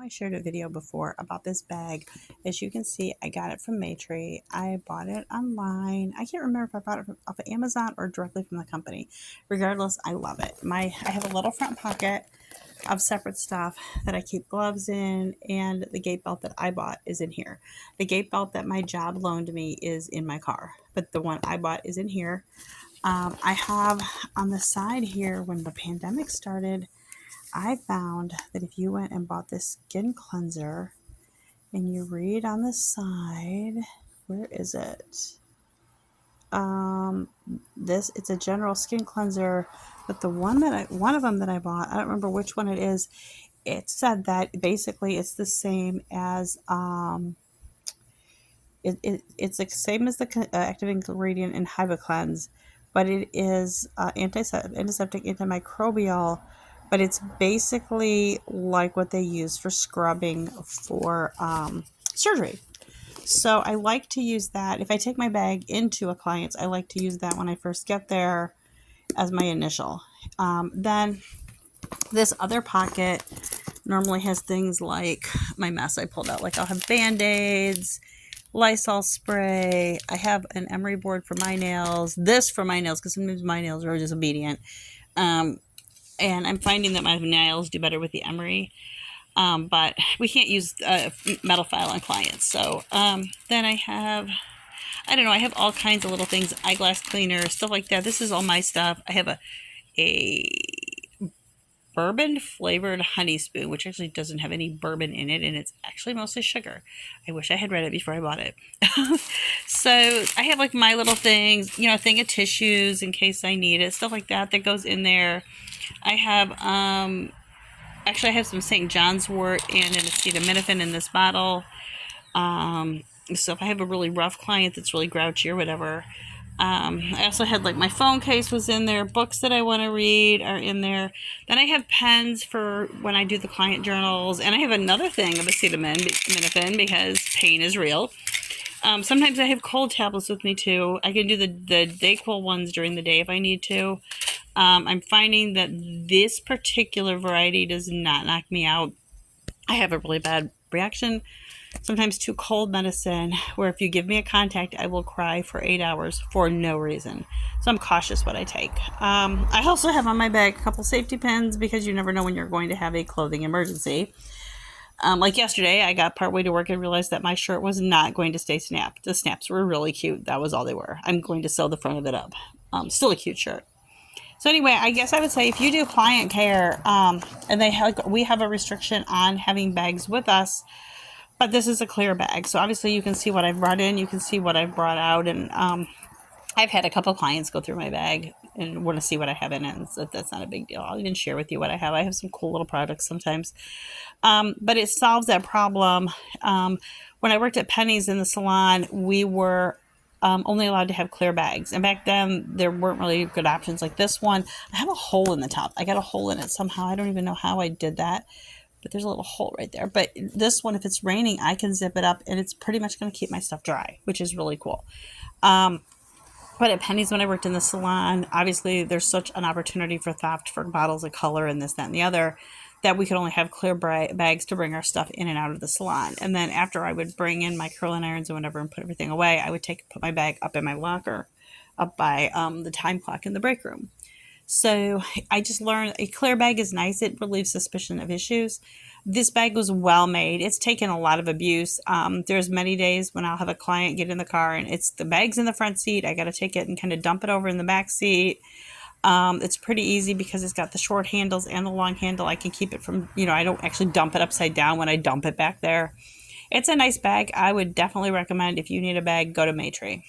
I shared a video before about this bag. As you can see, I got it from MayTree. I bought it online. I can't remember if I bought it off of Amazon or directly from the company. Regardless, I love it. I have a little front pocket of separate stuff that I keep gloves in, and the gate belt that I bought is in here. The gate belt that my job loaned me is in my car, but the one I bought is in here. I have on the side here, when the pandemic started, I found that if you went and bought this skin cleanser and you read on the side, where is it? It's a general skin cleanser, but the one of them that I bought, I don't remember which one it is. It said that basically it's the same as it's the same as the active ingredient in HibaCleanse, but it is antiseptic, antimicrobial, but it's basically like what they use for scrubbing for surgery. So I like to use that. If I take my bag into a client's, I like to use that when I first get there as my initial. Then this other pocket normally has things like my mess I pulled out. Like I'll have Band-Aids, Lysol spray. I have an emery board for my nails. This for my nails, because sometimes my nails are disobedient. And I'm finding that my nails do better with the emery. But we can't use metal file on clients. So then I have, I don't know, I have all kinds of little things, eyeglass cleaner, stuff like that. This is all my stuff. I have a bourbon flavored honey spoon, which actually doesn't have any bourbon in it, and it's actually mostly sugar. I wish I had read it before I bought it. So I have like my little things, a thing of tissues in case I need it, stuff like that goes in there. I have actually I have some St. John's wort and an acetaminophen in this bottle. So if I have a really rough client that's really grouchy or whatever. I also had like my phone case was in there, books that I want to read are in there. Then I have pens for when I do the client journals, and I have another thing of acetaminophen because pain is real. Sometimes I have cold tablets with me too. I can do the Dayquil ones during the day if I need to. I'm finding that this particular variety does not knock me out. I have a really bad reaction sometimes to cold medicine, where if you give me a contact, I will cry for 8 hours for no reason. So I'm cautious what I take. I also have on my bag a couple safety pins because you never know when you're going to have a clothing emergency. Like yesterday, I got partway to work and realized that my shirt was not going to stay snapped. The snaps were really cute. That was all they were. I'm going to sew the front of it up. Still a cute shirt. So anyway, I guess I would say if you do client care, and we have a restriction on having bags with us, but this is a clear bag. So obviously you can see what I've brought in, you can see what I've brought out, and I've had a couple clients go through my bag and want to see what I have in it, and so that's not a big deal. I'll even share with you what I have. I have some cool little products sometimes. But it solves that problem. When I worked at Penny's in the salon, we were only allowed to have clear bags. And back then, there weren't really good options like this one. I have a hole in the top. I got a hole in it somehow. I don't even know how I did that. But there's a little hole right there. But this one, if it's raining, I can zip it up, and it's pretty much going to keep my stuff dry, which is really cool. But at Penny's, when I worked in the salon, obviously there's such an opportunity for theft for bottles of color and this, that, and the other, that we could only have clear bags to bring our stuff in and out of the salon. And then after I would bring in my curling irons and whatever and put everything away, I would put my bag up in my locker, up by the time clock in the break room. So I just learned a clear bag is nice. It relieves suspicion of issues. This bag was well made. It's taken a lot of abuse. There's many days when I'll have a client get in the car and it's the bag's in the front seat. I got to take it and kind of dump it over in the back seat. It's pretty easy because it's got the short handles and the long handle. I can keep it from, I don't actually dump it upside down when I dump it back there. It's a nice bag. I would definitely recommend if you need a bag, go to MayTree.